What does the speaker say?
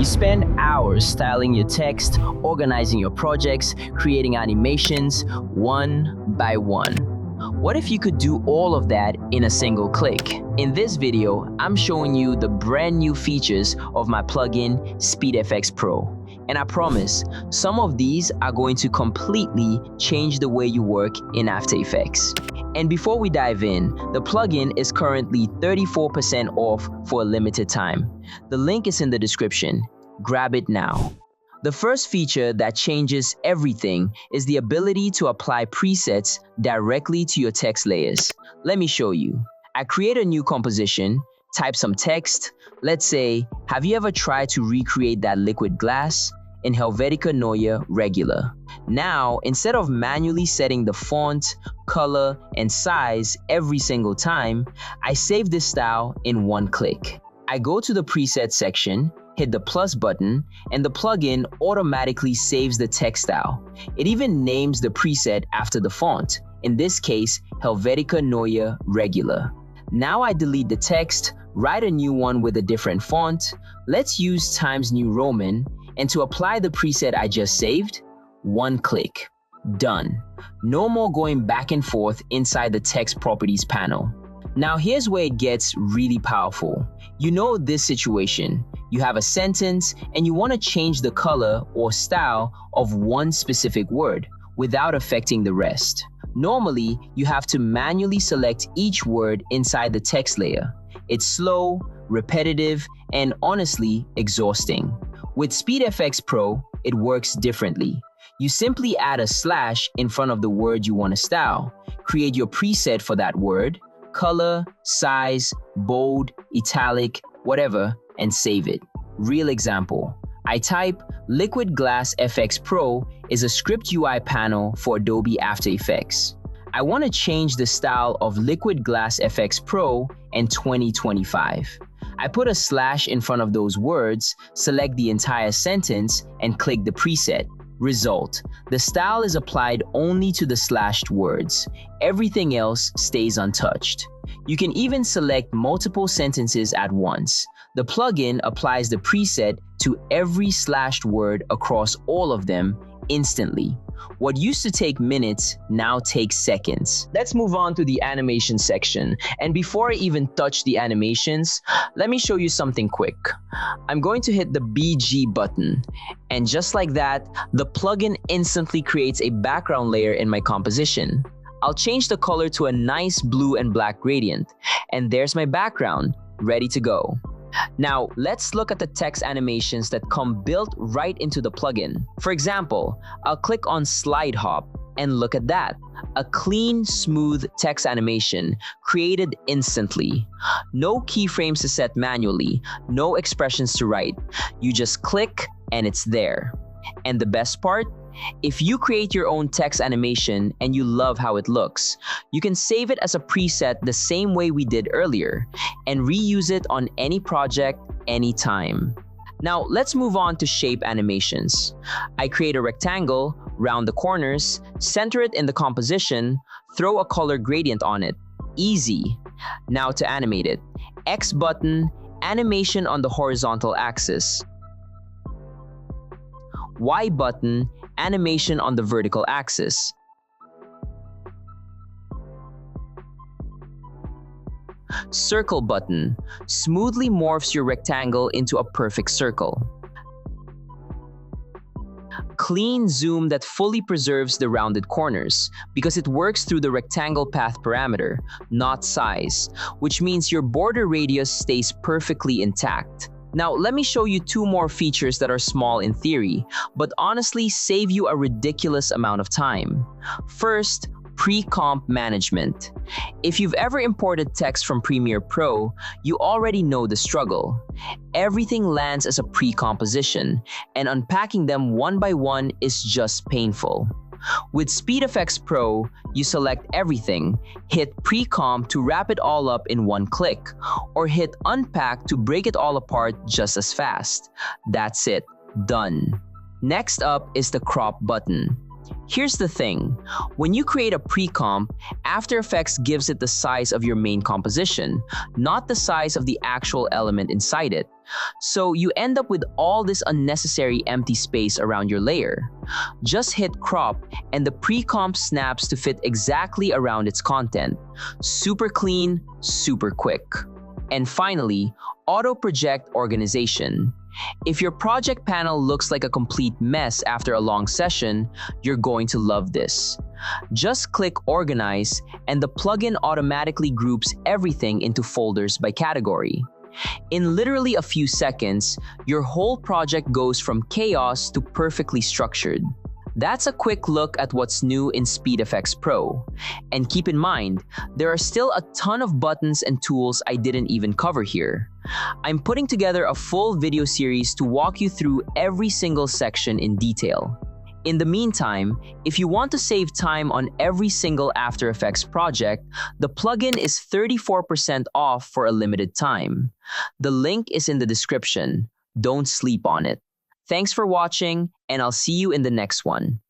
You spend hours styling your text, organizing your projects, creating animations, one by one. What if you could do all of that in a single click? In this video, I'm showing you the brand new features of my plugin, SpeedFX Pro. And I promise, some of these are going to completely change the way you work in After Effects. And before we dive in, the plugin is currently 34% off for a limited time. The link is in the description. Grab it now. The first feature that changes everything is the ability to apply presets directly to your text layers. Let me show you. I create a new composition, type some text. Let's say, have you ever tried to recreate that liquid glass in Helvetica Neue Regular? Now, instead of manually setting the font, color, and size every single time, I save this style in one click. I go to the preset section, hit the plus button, and the plugin automatically saves the text style. It even names the preset after the font, in this case, Helvetica Neue Regular. Now I delete the text, write a new one with a different font. Let's use Times New Roman, and to apply the preset I just saved, one click. Done. No more going back and forth inside the text properties panel. Now here's where it gets really powerful. You know this situation. You have a sentence and you want to change the color or style of one specific word without affecting the rest. Normally, you have to manually select each word inside the text layer. It's slow, repetitive, and honestly, exhausting. With SpeedFX Pro, it works differently. You simply add a slash in front of the word you want to style, create your preset for that word, color, size, bold, italic, whatever, and save it. Real example. I type Liquid Glass FX Pro is a script UI panel for Adobe After Effects. I want to change the style of Liquid Glass FX Pro in 2025. I put a slash in front of those words, select the entire sentence, and click the preset. Result: the style is applied only to the slashed words. Everything else stays untouched. You can even select multiple sentences at once. The plugin applies the preset to every slashed word across all of them instantly. What used to take minutes now takes seconds. Let's move on to the animation section. And before I even touch the animations, let me show you something quick. I'm going to hit the BG button. And just like that, the plugin instantly creates a background layer in my composition. I'll change the color to a nice blue and black gradient. And there's my background, ready to go. Now, let's look at the text animations that come built right into the plugin. For example, I'll click on Slide Hop, and look at that. A clean, smooth text animation created instantly. No keyframes to set manually, no expressions to write. You just click, and it's there. And the best part? If you create your own text animation and you love how it looks, you can save it as a preset the same way we did earlier and reuse it on any project, anytime. Now, let's move on to shape animations. I create a rectangle, round the corners, center it in the composition, throw a color gradient on it. Easy. Now to animate it. X button, animation on the horizontal axis. Y button, animation on the vertical axis. Circle button, smoothly morphs your rectangle into a perfect circle. Clean zoom that fully preserves the rounded corners because it works through the rectangle path parameter, not size, which means your border radius stays perfectly intact. Now, let me show you two more features that are small in theory, but honestly save you a ridiculous amount of time. First, pre-comp management. If you've ever imported text from Premiere Pro, you already know the struggle. Everything lands as a pre-composition, and unpacking them one by one is just painful. With SpeedFX Pro, you select everything, hit pre-comp to wrap it all up in one click, or hit unpack to break it all apart just as fast. That's it, done. Next up is the crop button. Here's the thing, when you create a pre-comp, After Effects gives it the size of your main composition, not the size of the actual element inside it. So you end up with all this unnecessary empty space around your layer. Just hit crop and the pre-comp snaps to fit exactly around its content. Super clean, super quick. And finally, auto project organization. If your project panel looks like a complete mess after a long session, you're going to love this. Just click Organize, and the plugin automatically groups everything into folders by category. In literally a few seconds, your whole project goes from chaos to perfectly structured. That's a quick look at what's new in SpeedFX Pro. And keep in mind, there are still a ton of buttons and tools I didn't even cover here. I'm putting together a full video series to walk you through every single section in detail. In the meantime, if you want to save time on every single After Effects project, the plugin is 34% off for a limited time. The link is in the description. Don't sleep on it. Thanks for watching, and I'll see you in the next one.